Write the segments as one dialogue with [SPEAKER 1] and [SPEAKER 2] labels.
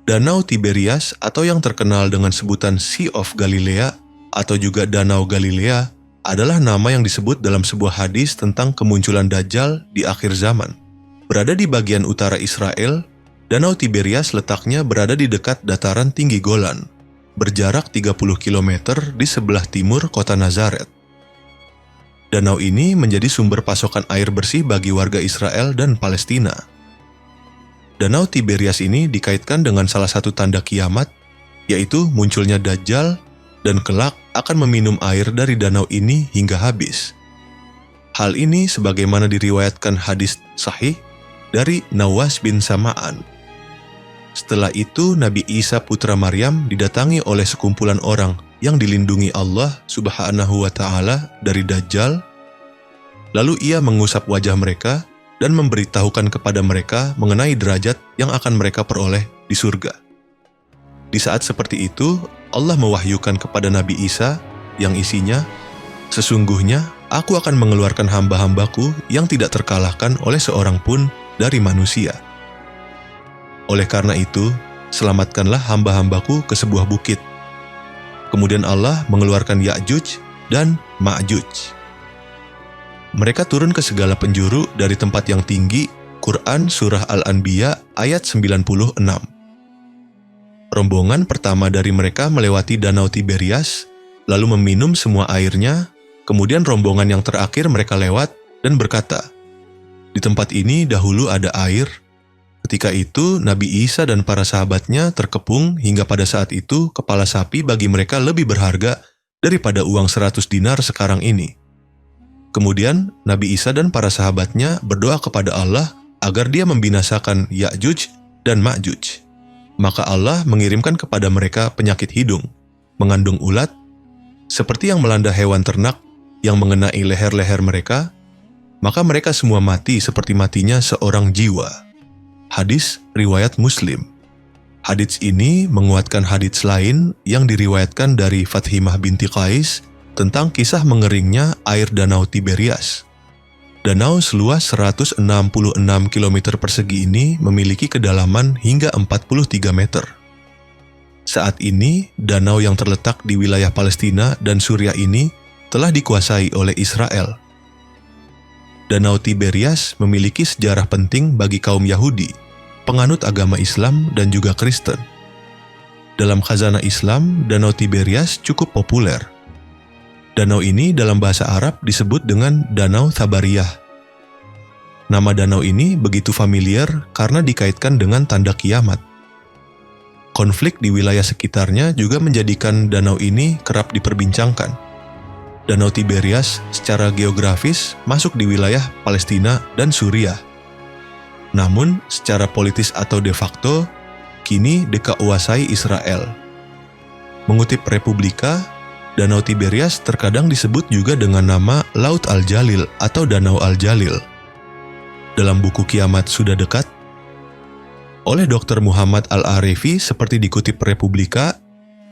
[SPEAKER 1] Danau Tiberias atau yang terkenal dengan sebutan Sea of Galilea atau juga Danau Galilea adalah nama yang disebut dalam sebuah hadis tentang kemunculan Dajjal di akhir zaman. Berada di bagian utara Israel, Danau Tiberias letaknya berada di dekat dataran tinggi Golan, berjarak 30 km di sebelah timur kota Nazaret. Danau ini menjadi sumber pasokan air bersih bagi warga Israel dan Palestina. Danau Tiberias ini dikaitkan dengan salah satu tanda kiamat, yaitu munculnya Dajjal dan kelak akan meminum air dari danau ini hingga habis. Hal ini sebagaimana diriwayatkan hadis sahih dari Nawas bin Sam'an. Setelah itu Nabi Isa putra Maryam didatangi oleh sekumpulan orang yang dilindungi Allah Subhanahu wa Ta'ala dari Dajjal. Lalu ia mengusap wajah mereka dan memberitahukan kepada mereka mengenai derajat yang akan mereka peroleh di surga. Di saat seperti itu, Allah mewahyukan kepada Nabi Isa yang isinya, "Sesungguhnya aku akan mengeluarkan hamba-hambaku yang tidak terkalahkan oleh seorang pun dari manusia. Oleh karena itu, selamatkanlah hamba-hambaku ke sebuah bukit." Kemudian Allah mengeluarkan Ya'juj dan Ma'juj. Mereka turun ke segala penjuru dari tempat yang tinggi. Quran Surah Al-Anbiya ayat 96. Rombongan pertama dari mereka melewati Danau Tiberias, lalu meminum semua airnya. Kemudian rombongan yang terakhir mereka lewat dan berkata, "Di tempat ini dahulu ada air." Ketika itu Nabi Isa dan para sahabatnya terkepung hingga pada saat itu kepala sapi bagi mereka lebih berharga daripada uang 100 dinar sekarang ini. Kemudian Nabi Isa dan para sahabatnya berdoa kepada Allah agar dia membinasakan Ya'juj dan Ma'juj. Maka Allah mengirimkan kepada mereka penyakit hidung, mengandung ulat, seperti yang melanda hewan ternak yang mengenai leher-leher mereka, maka mereka semua mati seperti matinya seorang jiwa. Hadis riwayat Muslim. Hadis ini menguatkan hadis lain yang diriwayatkan dari Fathimah binti Qais tentang kisah mengeringnya air Danau Tiberias. Danau seluas 166 km persegi ini memiliki kedalaman hingga 43 meter. Saat ini, danau yang terletak di wilayah Palestina dan Suriah ini telah dikuasai oleh Israel. Danau Tiberias memiliki sejarah penting bagi kaum Yahudi, penganut agama Islam dan juga Kristen. Dalam khazanah Islam, Danau Tiberias cukup populer. Danau ini dalam bahasa Arab disebut dengan Danau Thabariyah. Nama danau ini begitu familiar karena dikaitkan dengan tanda kiamat. Konflik di wilayah sekitarnya juga menjadikan danau ini kerap diperbincangkan. Danau Tiberias secara geografis masuk di wilayah Palestina dan Suriah. Namun, secara politis atau de facto, kini dikuasai Israel. Mengutip Republika, Danau Tiberias terkadang disebut juga dengan nama Laut Al-Jalil atau Danau Al-Jalil. Dalam buku Kiamat Sudah Dekat, oleh Dr. Muhammad Al-Arifi seperti dikutip Republika,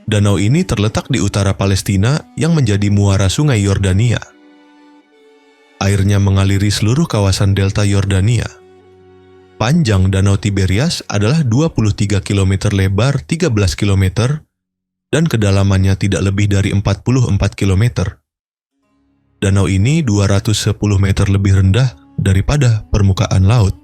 [SPEAKER 1] danau ini terletak di utara Palestina yang menjadi muara sungai Yordania. Airnya mengaliri seluruh kawasan delta Yordania. Panjang Danau Tiberias adalah 23 km lebar 13 km dan kedalamannya tidak lebih dari 44 km. Danau ini 210 meter lebih rendah daripada permukaan laut.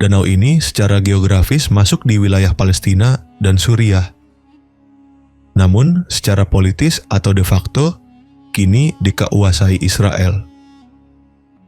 [SPEAKER 1] Danau ini secara geografis masuk di wilayah Palestina dan Suriah. Namun, secara politis atau de facto, kini dikuasai Israel.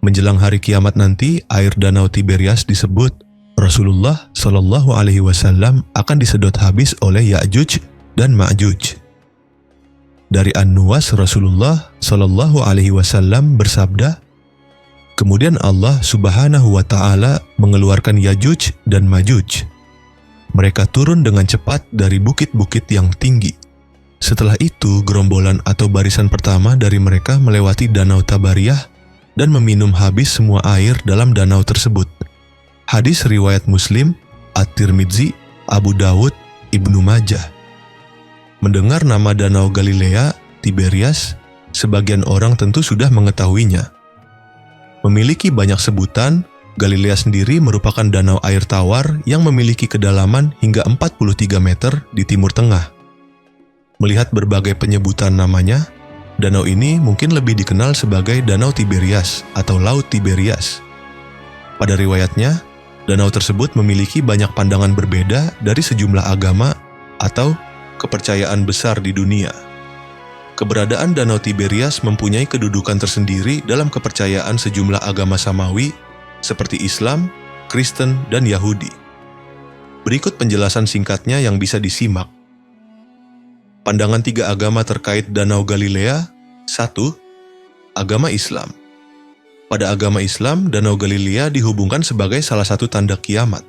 [SPEAKER 1] Menjelang hari kiamat nanti, air Danau Tiberias disebut Rasulullah Shallallahu Alaihi Wasallam akan disedot habis oleh Ya'juj dan Ma'juj. Dari An-Nuwas Rasulullah Shallallahu Alaihi Wasallam bersabda, kemudian Allah Subhanahu wa Ta'ala mengeluarkan Ya'juj dan Ma'juj. Mereka turun dengan cepat dari bukit-bukit yang tinggi. Setelah itu, gerombolan atau barisan pertama dari mereka melewati Danau Tabariyah dan meminum habis semua air dalam danau tersebut. Hadis riwayat Muslim, At-Tirmidzi, Abu Dawud, Ibnu Majah. Mendengar nama Danau Galilea, Tiberias, sebagian orang tentu sudah mengetahuinya. Memiliki banyak sebutan, Galilea sendiri merupakan danau air tawar yang memiliki kedalaman hingga 43 meter di timur tengah. Melihat berbagai penyebutan namanya, danau ini mungkin lebih dikenal sebagai Danau Tiberias atau Laut Tiberias. Pada riwayatnya, danau tersebut memiliki banyak pandangan berbeda dari sejumlah agama atau kepercayaan besar di dunia. Keberadaan Danau Tiberias mempunyai kedudukan tersendiri dalam kepercayaan sejumlah agama samawi seperti Islam, Kristen, dan Yahudi. Berikut penjelasan singkatnya yang bisa disimak. Pandangan tiga agama terkait Danau Galilea. 1. Agama Islam. Pada agama Islam, Danau Galilea dihubungkan sebagai salah satu tanda kiamat.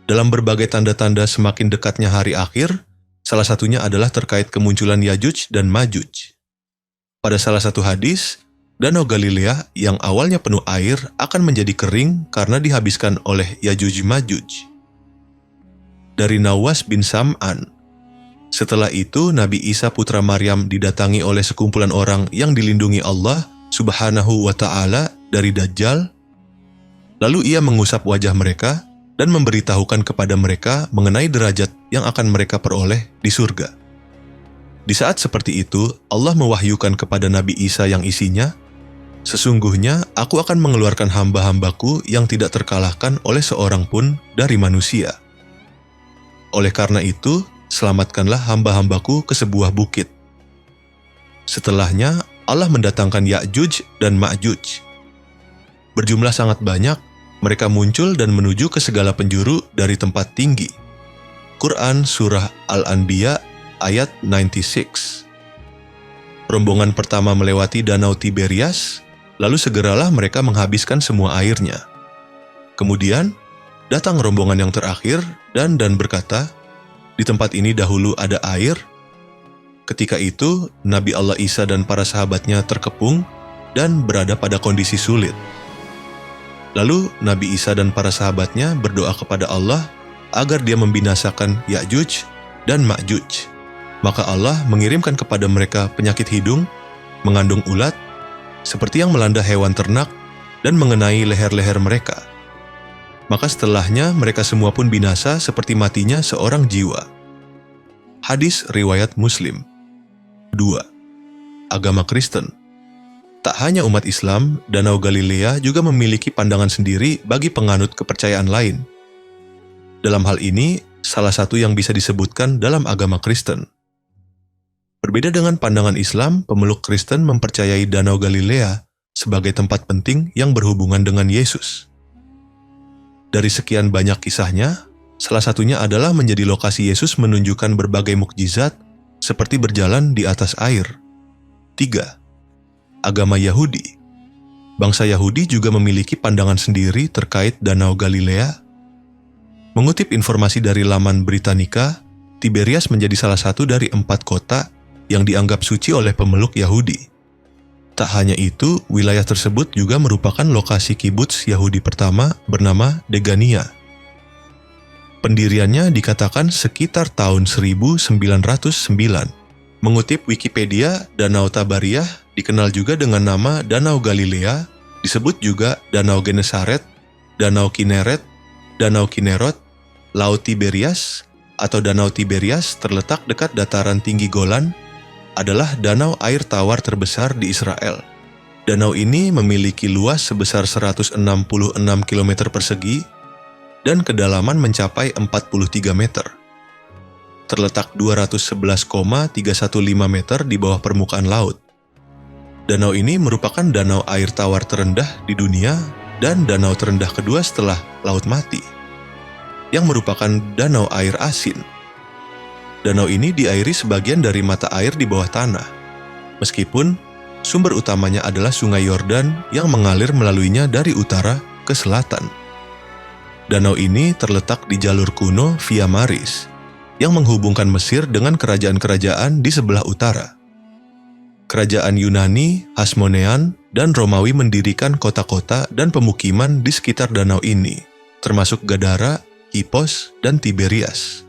[SPEAKER 1] Dalam berbagai tanda-tanda semakin dekatnya hari akhir, salah satunya adalah terkait kemunculan Yajuj dan Majuj. Pada salah satu hadis, Danau Galilea yang awalnya penuh air akan menjadi kering karena dihabiskan oleh Yajuj Majuj. Dari Nawas bin Sam'an. Setelah itu, Nabi Isa putra Maryam didatangi oleh sekumpulan orang yang dilindungi Allah Subhanahu wa Ta'ala dari Dajjal. Lalu ia mengusap wajah mereka dan memberitahukan kepada mereka mengenai derajat yang akan mereka peroleh di surga. Di saat seperti itu, Allah mewahyukan kepada Nabi Isa yang isinya, "Sesungguhnya aku akan mengeluarkan hamba-hambaku yang tidak terkalahkan oleh seorang pun dari manusia. Oleh karena itu, selamatkanlah hamba-hambaku ke sebuah bukit." Setelahnya, Allah mendatangkan Ya'juj dan Ma'juj. Berjumlah sangat banyak, mereka muncul dan menuju ke segala penjuru dari tempat tinggi. Quran Surah Al-Anbiya ayat 96. Rombongan pertama melewati Danau Tiberias, lalu segeralah mereka menghabiskan semua airnya. Kemudian, datang rombongan yang terakhir dan berkata, "Di tempat ini dahulu ada air." Ketika itu, Nabi Allah Isa dan para sahabatnya terkepung dan berada pada kondisi sulit. Lalu, Nabi Isa dan para sahabatnya berdoa kepada Allah agar dia membinasakan Ya'juj dan Ma'juj. Maka Allah mengirimkan kepada mereka penyakit hidung, mengandung ulat, seperti yang melanda hewan ternak dan mengenai leher-leher mereka. Maka setelahnya mereka semua pun binasa seperti matinya seorang jiwa. Hadis riwayat Muslim. 2. Agama Kristen. Tak hanya umat Islam, Danau Galilea juga memiliki pandangan sendiri bagi penganut kepercayaan lain. Dalam hal ini, salah satu yang bisa disebutkan dalam agama Kristen. Berbeda dengan pandangan Islam, pemeluk Kristen mempercayai Danau Galilea sebagai tempat penting yang berhubungan dengan Yesus. Dari sekian banyak kisahnya, salah satunya adalah menjadi lokasi Yesus menunjukkan berbagai mukjizat seperti berjalan di atas air. 3. Agama Yahudi. Bangsa Yahudi juga memiliki pandangan sendiri terkait Danau Galilea. Mengutip informasi dari laman Britannica, Tiberias menjadi salah satu dari 4 kota yang dianggap suci oleh pemeluk Yahudi. Tak hanya itu, wilayah tersebut juga merupakan lokasi kibuts Yahudi pertama bernama Degania. Pendiriannya dikatakan sekitar tahun 1909. Mengutip Wikipedia, Danau Tabariah dikenal juga dengan nama Danau Galilea, disebut juga Danau Genesaret, Danau Kineret, Danau Kinerot, Laut Tiberias, atau Danau Tiberias terletak dekat dataran tinggi Golan, adalah danau air tawar terbesar di Israel. Danau ini memiliki luas sebesar 166 km persegi dan kedalaman mencapai 43 meter. Terletak 211,315 meter di bawah permukaan laut. Danau ini merupakan danau air tawar terendah di dunia dan danau terendah kedua setelah Laut Mati, yang merupakan danau air asin. Danau ini diairi sebagian dari mata air di bawah tanah, meskipun sumber utamanya adalah Sungai Yordan yang mengalir melaluinya dari utara ke selatan. Danau ini terletak di jalur kuno Via Maris, yang menghubungkan Mesir dengan kerajaan-kerajaan di sebelah utara. Kerajaan Yunani, Hasmonean, dan Romawi mendirikan kota-kota dan pemukiman di sekitar danau ini, termasuk Gadara, Hippos, dan Tiberias.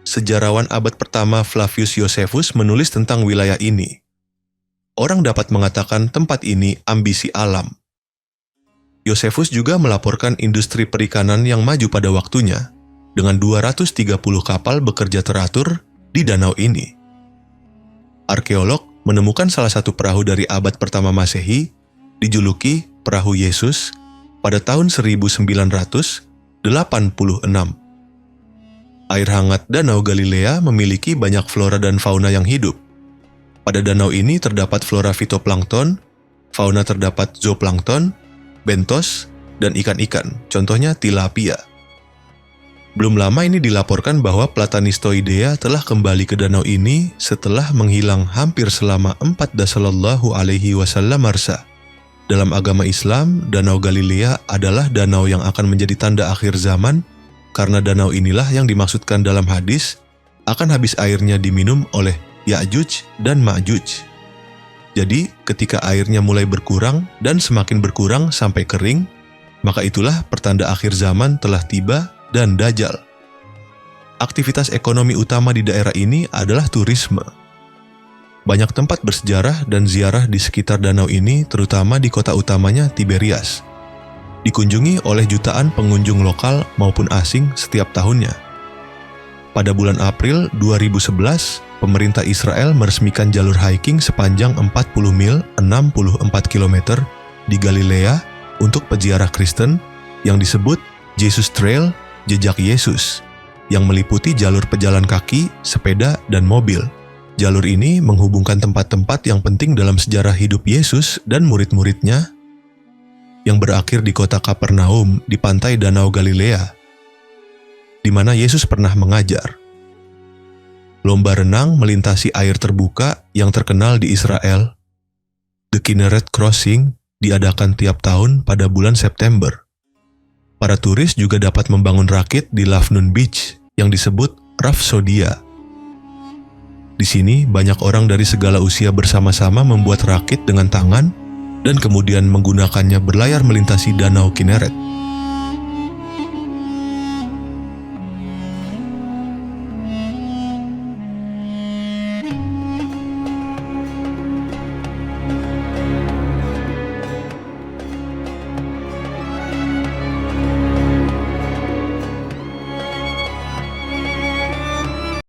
[SPEAKER 1] Sejarawan abad pertama Flavius Josephus menulis tentang wilayah ini. Orang dapat mengatakan tempat ini ambisi alam. Yosefus juga melaporkan industri perikanan yang maju pada waktunya, dengan 230 kapal bekerja teratur di danau ini. Arkeolog menemukan salah satu perahu dari abad pertama Masehi, dijuluki Perahu Yesus, pada tahun 1986. Air hangat Danau Galilea memiliki banyak flora dan fauna yang hidup. Pada danau ini terdapat flora fitoplankton, fauna terdapat zooplankton, bentos, dan ikan-ikan, contohnya tilapia. Belum lama ini dilaporkan bahwa Platanistoidea telah kembali ke danau ini setelah menghilang hampir selama 4,000 marsa. Dalam agama Islam, Danau Galilea adalah danau yang akan menjadi tanda akhir zaman, karena danau inilah yang dimaksudkan dalam hadis akan habis airnya diminum oleh Ya'juj dan Ma'juj. Jadi, ketika airnya mulai berkurang dan semakin berkurang sampai kering, maka itulah pertanda akhir zaman telah tiba dan Dajjal. Aktivitas ekonomi utama di daerah ini adalah turisme. Banyak tempat bersejarah dan ziarah di sekitar danau ini, terutama di kota utamanya Tiberias. Dikunjungi oleh jutaan pengunjung lokal maupun asing setiap tahunnya. Pada bulan April 2011, pemerintah Israel meresmikan jalur hiking sepanjang 40 mil 64 km di Galilea untuk peziarah Kristen yang disebut Jesus Trail, jejak Yesus, yang meliputi jalur pejalan kaki, sepeda, dan mobil. Jalur ini menghubungkan tempat-tempat yang penting dalam sejarah hidup Yesus dan murid-muridnya yang berakhir di kota Kapernaum di pantai Danau Galilea, di mana Yesus pernah mengajar. Lomba renang melintasi air terbuka yang terkenal di Israel, The Kinneret Crossing, diadakan tiap tahun pada bulan September. Para turis juga dapat membangun rakit di Lavnun Beach yang disebut Rhapsodia. Di sini, banyak orang dari segala usia bersama-sama membuat rakit dengan tangan dan kemudian menggunakannya berlayar melintasi Danau Kinneret.